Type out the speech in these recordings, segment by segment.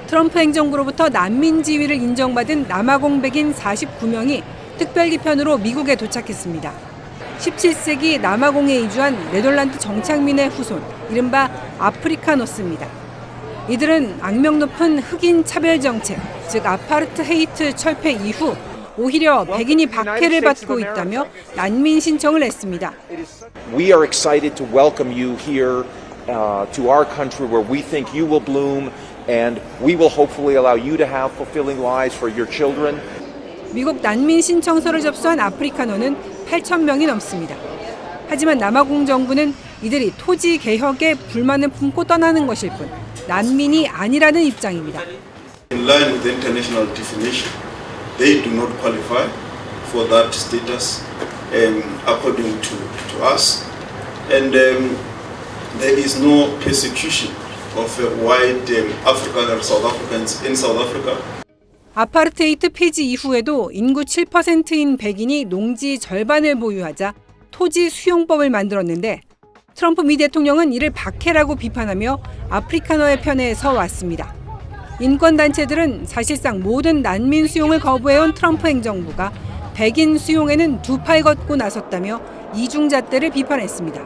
트럼프 행정부로부터 난민 지위를 인정받은 남아공 백인 49명이 특별기편으로 미국에 도착했습니다. 17세기 남아공에 이주한 네덜란드 정착민의 후손, 이른바 아프리카노스입니다. 이들은 악명 높은 흑인 차별 정책, 즉 아파르트헤이트 철폐 이후 오히려 백인이 박해를 받고 있다며 난민 신청을 했습니다. We are excited to welcome you here to our country where we think you will bloom and we will hopefully allow you to have fulfilling lives for your children. 미국 난민 신청서를 접수한 아프리카노는 8,000명이 넘습니다. 하지만 남아공 정부는 이들이 토지 개혁에 불만을 품고 떠나는 것일 뿐 난민이 아니라는 입장입니다. In line with the international definition, they do not qualify for that status according to us, and there is no persecution of white African or South Africans in South Africa. 아파르테이트 폐지 이후에도 인구 7%인 백인이 농지 절반을 보유하자 토지 수용법을 만들었는데 트럼프 미 대통령은 이를 박해라고 비판하며 아프리카노의 편에 서 왔습니다. 인권단체들은 사실상 모든 난민 수용을 거부해온 트럼프 행정부가 백인 수용에는 두 팔 걷고 나섰다며 이중잣대를 비판했습니다.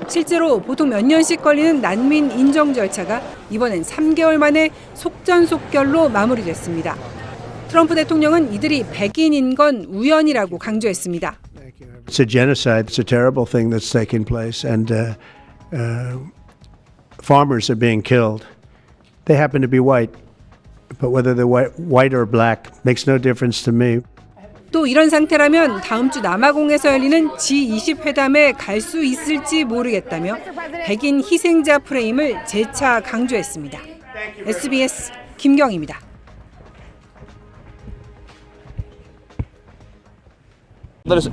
실제로 보통 몇 년씩 걸리는 난민 인정 절차가 이번엔 3개월 만에 속전속결로 마무리됐습니다. 트럼프 대통령은 이들이 백인인 건 우연이라고 강조했습니다. It's a genocide. It's a terrible thing that's taking place, and farmers are being killed. They happen to be white, but whether they're white or black makes no difference to me. 또 이런 상태라면 다음 주 남아공에서 열리는 G20 회담에 갈 수 있을지 모르겠다며 백인 희생자 프레임을 재차 강조했습니다. SBS 김경희입니다.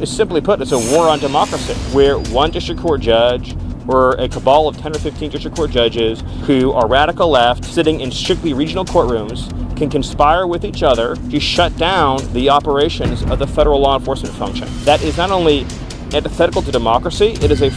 Simply put, it's a war on democracy, where one district court judge or a cabal of 10 or 15 district court judges who are radical left, sitting in strictly regional courtrooms, can conspire with each other to shut down the operations of the federal law enforcement function. That is not only antithetical to democracy, it is a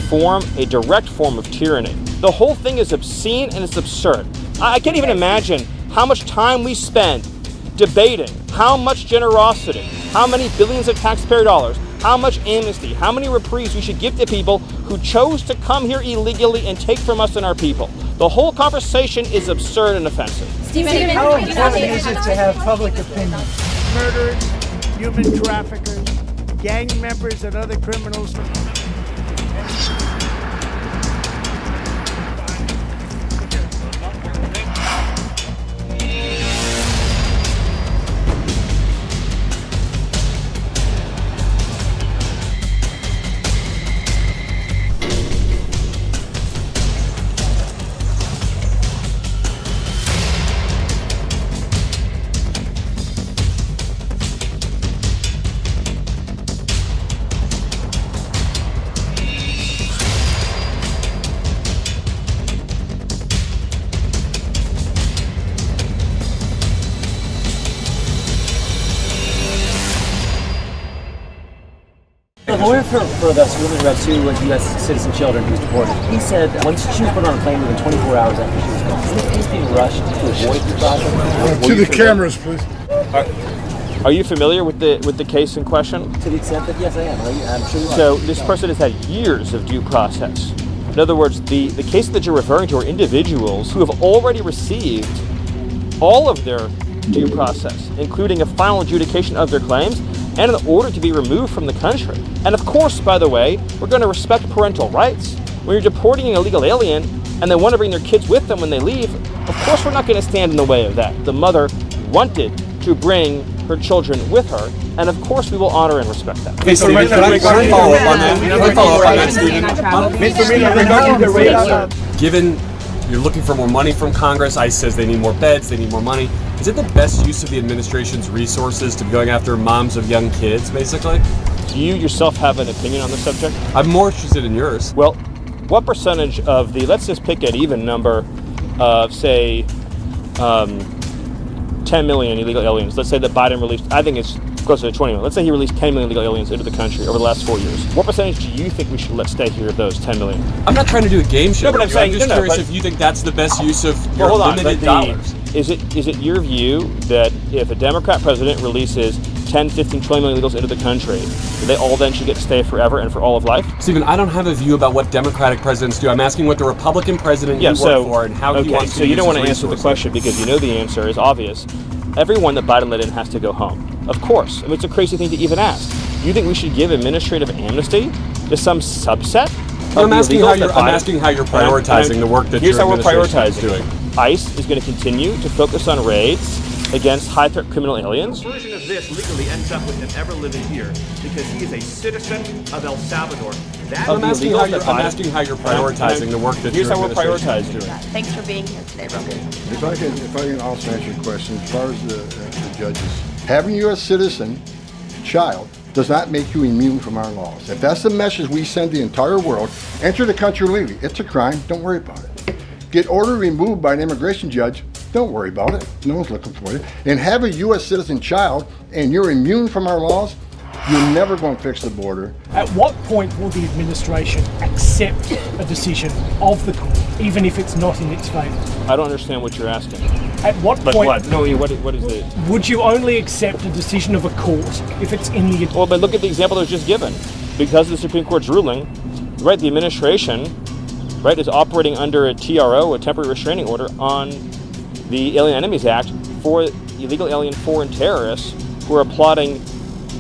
direct form of tyranny. The whole thing is obscene and it's absurd. I can't even imagine how much time we spend debating how much generosity, how many billions of taxpayer dollars, how much amnesty, how many reprieves we should give to people who chose to come here illegally and take from us and our people. The whole conversation is absurd and offensive. How important is it to have public opinion? Murderers, human traffickers, gang members and other criminals. The lawyer for the woman who has two U.S. citizen children who's deported, he said once she was put on a plane within 24 hours after she was gone. Isn't it being rushed to avoid the process? To the cameras, please. Are you familiar with the case in question? To the extent that yes, I am. I'm sure you are. So this person has had years of due process. In other words, the case that you're referring to are individuals who have already received all of their due process, including a final adjudication of their claims and an order to be removed from the country. And of course, by the way, we're going to respect parental rights. When you're deporting an illegal alien and they want to bring their kids with them when they leave, of course we're not going to stand in the way of that. The mother wanted to bring her children with her, and of course we will honor and respect that. Hey, Stephen, can I follow up on that? Can I follow up on that, Stephen? Given you're looking for more money from Congress, ICE says they need more beds, they need more money. Is it the best use of the administration's resources to be going after moms of young kids, basically? Do you yourself have an opinion on the subject? I'm more interested in yours. Well, what percentage of the, let's just pick an even number of, say, 10 million illegal aliens. Let's say that Biden released, I think it's closer to 20 million. Let's say he released 10 million illegal aliens into the country over the last 4 years. What percentage do you think we should let stay here of those 10 million? I'm not trying to do a game show. No, but I'm saying, just curious if you think that's the best use of your limited dollars. Is it your view that if a Democrat president releases 10, 15, 20 million illegals into the country, they all then should get to stay forever and for all of life? Stephen, I don't have a view about what Democratic presidents do. I'm asking what the Republican president you work for and how he wants to so you don't want to use answer the resources. question because you know the answer is obvious. Everyone that Biden let in has to go home. Of course. I mean, it's a crazy thing to even ask. You think we should give administrative amnesty to some subset? I'm asking how you're prioritizing the work that your administration is doing. ICE is going to continue to focus on raids against high-threat criminal aliens. A version of this legally ends up with him ever living here because he is a citizen of El Salvador. I'm asking how you're prioritizing the work that your administration is doing. Thanks for being here today, Roman. If I can also answer your question, as far as the judges, having a U.S. citizen child does not make you immune from our laws. If that's the message we send the entire world, enter the country legally. It's a crime. Don't worry about it. Get order removed by an immigration judge. Don't worry about it. No one's looking for you. And have a U.S. citizen child and you're immune from our laws, you're never going to fix the border. At what point will the administration accept a decision of the court, even if it's not in its favour? I don't understand what you're asking. At what point? What? No, what is it? Would you only accept a decision of a court if it's in the... Well, but look at the example that was just given. Because of the Supreme Court's ruling, right, the administration, right, is operating under a TRO, a temporary restraining order, on the Alien Enemies Act for illegal alien foreign terrorists who are plotting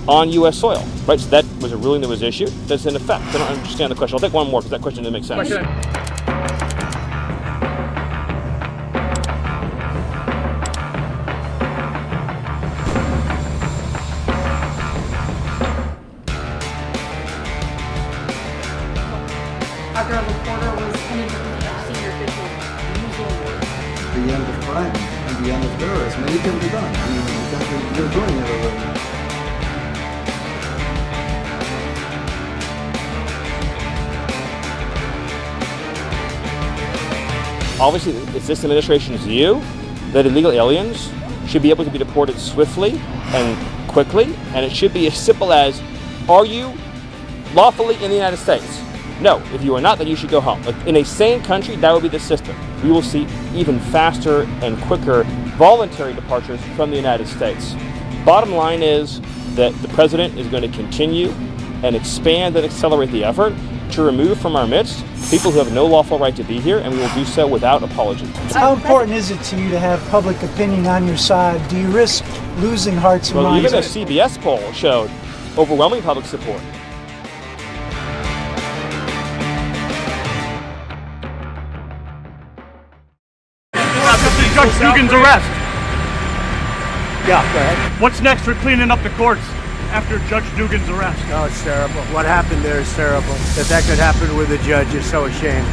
on U.S. soil, right? So that was a ruling that was issued that's in effect. I don't understand the question. I'll take one more because that question didn't make sense. After a reporter was inadvertently a senior official using words. The end of crime and the end of terrorism. And it can be done. I mean, you're doing it already. Obviously, it's this administration's view that illegal aliens should be able to be deported swiftly and quickly, and it should be as simple as, are you lawfully in the United States? No. If you are not, then you should go home. Like, in a sane country, that would be the system. We will see even faster and quicker voluntary departures from the United States. Bottom line is that the president is going to continue and expand and accelerate the effort to remove from our midst people who have no lawful right to be here, and we will do so without apology. How important is it to you to have public opinion on your side? Do you risk losing hearts and minds? Even a CBS poll showed overwhelming public support. After Judge Dugan's arrest. Yeah, go ahead. What's next for cleaning up the courts after Judge Dugan's arrest? Oh, it's terrible. What happened there is terrible. That could happen with a judge is so ashamed.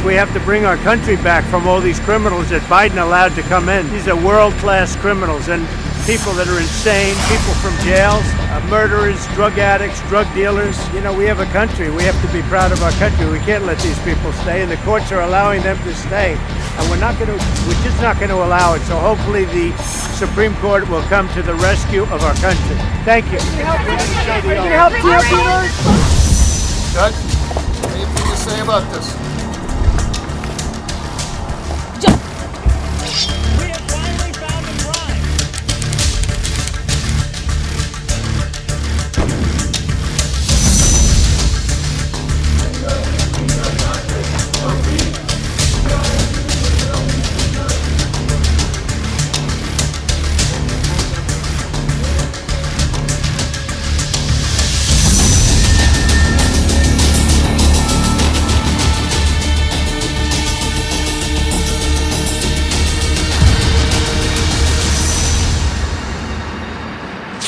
We have to bring our country back from all these criminals that Biden allowed to come in. These are world-class criminals and people that are insane, people from jails, murderers, drug addicts, drug dealers. You know, we have a country. We have to be proud of our country. We can't let these people stay, and the courts are allowing them to stay. And we're just not going to allow it. So hopefully the Supreme Court will come to the rescue of our country. Thank you. Judge, anything to say about this?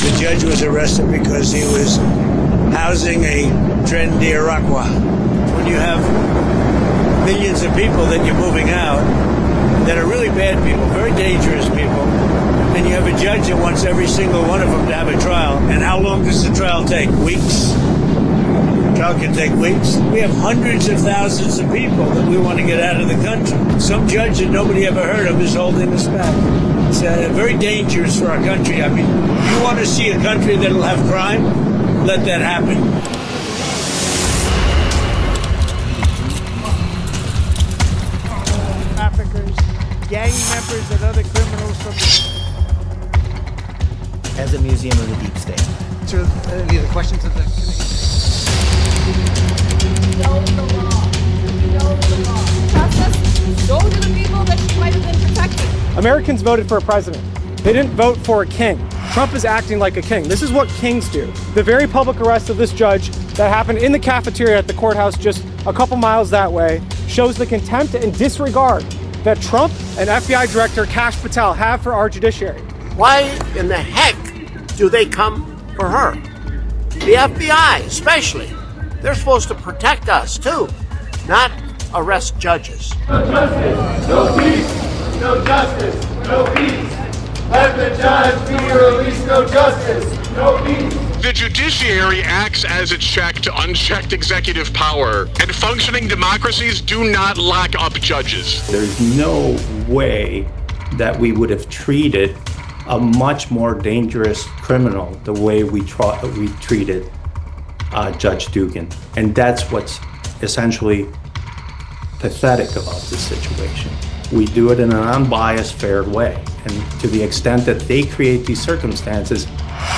The judge was arrested because he was housing a trendy Iroquois. When you have millions of people that you're moving out that are really bad people, very dangerous people, and you have a judge that wants every single one of them to have a trial. And how long does the trial take? Weeks? The trial can take weeks. We have hundreds of thousands of people that we want to get out of the country. Some judge that nobody ever heard of is holding us back. It's very dangerous for our country. I mean, you want to see a country that'll have crime? Let that happen. Traffickers, gang gang members and other criminals from as a museum of the deep state. To any of the questions of the committee. Justice, go to the people that she might have been protecting. Americans voted for a president. They didn't vote for a king. Trump is acting like a king. This is what kings do. The very public arrest of this judge that happened in the cafeteria at the courthouse just a couple miles that way shows the contempt and disregard that Trump and FBI Director Kash Patel have for our judiciary. Why in the heck do they come for her? The FBI, especially. They're supposed to protect us, too, not arrest judges. No justice, no peace. No justice, no peace. Let the judge be released. No justice, no peace. The judiciary acts as a check to unchecked executive power, and functioning democracies do not lock up judges. There's no way that we would have treated a much more dangerous criminal the way we treated Judge Dugan. And that's what's essentially pathetic about this situation. We do it in an unbiased, fair way. And to the extent that they create these circumstances,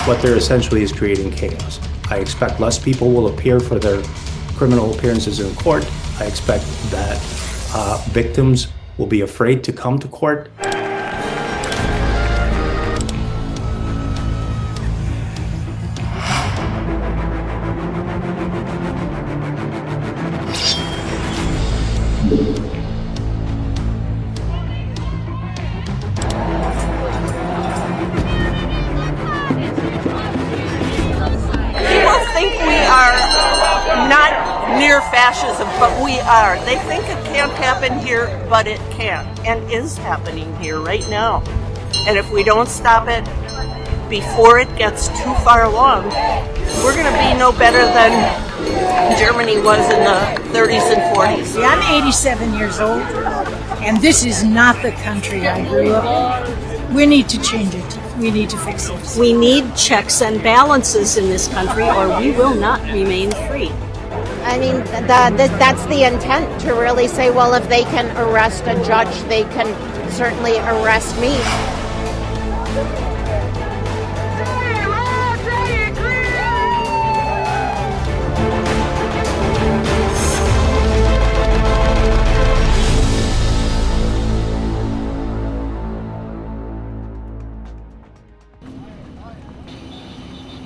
what they're essentially is creating chaos. I expect less people will appear for their criminal appearances in court. I expect that victims will be afraid to come to court. Fascism, but we are. They think it can't happen here, but it can and is happening here right now. And if we don't stop it before it gets too far along, we're going to be no better than Germany was in the 30s and 40s. I'm 87 years old, and this is not the country I grew up in. We need to change it. We need to fix it. We need checks and balances in this country, or we will not remain free. I mean, that's the intent, to really say, well, if they can arrest a judge, they can certainly arrest me.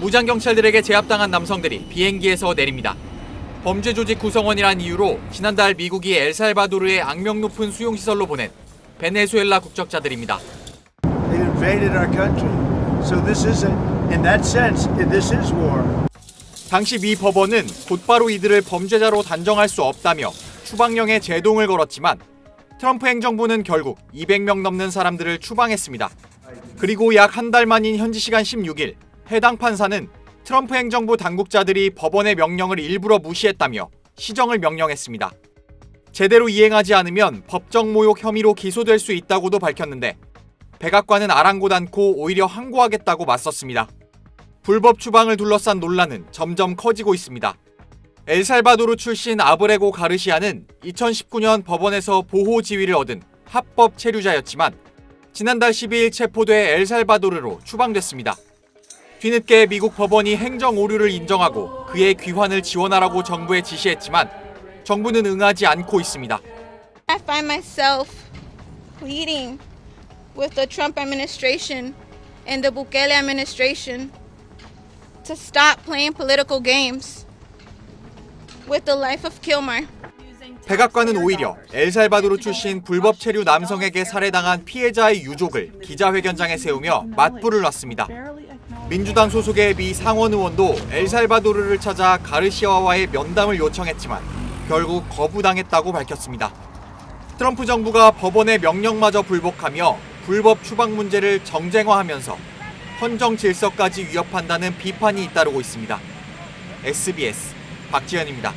무장 경찰들에게 제압당한 남성들이 비행기에서 내립니다. 범죄 조직 구성원이란 이유로 지난달 미국이 엘살바도르의 악명 높은 수용시설로 보낸 베네수엘라 국적자들입니다. They invaded our country. So this isn't, in that sense, this is war. 당시 미 법원은 곧바로 이들을 범죄자로 단정할 수 없다며 추방령에 제동을 걸었지만 트럼프 행정부는 결국 200명 넘는 사람들을 추방했습니다. 그리고 약 한 달 만인 현지 시간 16일 해당 판사는 트럼프 행정부 당국자들이 법원의 명령을 일부러 무시했다며 시정을 명령했습니다. 제대로 이행하지 않으면 법정 모욕 혐의로 기소될 수 있다고도 밝혔는데 백악관은 아랑곳 않고 오히려 항고하겠다고 맞섰습니다. 불법 추방을 둘러싼 논란은 점점 커지고 있습니다. 엘살바도르 출신 아브레고 가르시아는 2019년 법원에서 보호 지위를 얻은 합법 체류자였지만 지난달 12일 체포돼 엘살바도르로 추방됐습니다. 뒤늦게 미국 법원이 행정 오류를 인정하고 그의 귀환을 지원하라고 정부에 지시했지만 정부는 응하지 않고 있습니다. I find myself pleading with the Trump administration and the Bukele administration to stop playing political games with the life of Kilmer. 백악관은 오히려 엘살바도르 출신 불법 체류 남성에게 살해당한 피해자의 유족을 기자회견장에 세우며 맞불을 놨습니다. 민주당 소속의 미 상원 의원도 엘살바도르를 찾아 가르시아와의 면담을 요청했지만 결국 거부당했다고 밝혔습니다. 트럼프 정부가 법원의 명령마저 불복하며 불법 추방 문제를 정쟁화하면서 헌정 질서까지 위협한다는 비판이 잇따르고 있습니다. SBS 박지현입니다.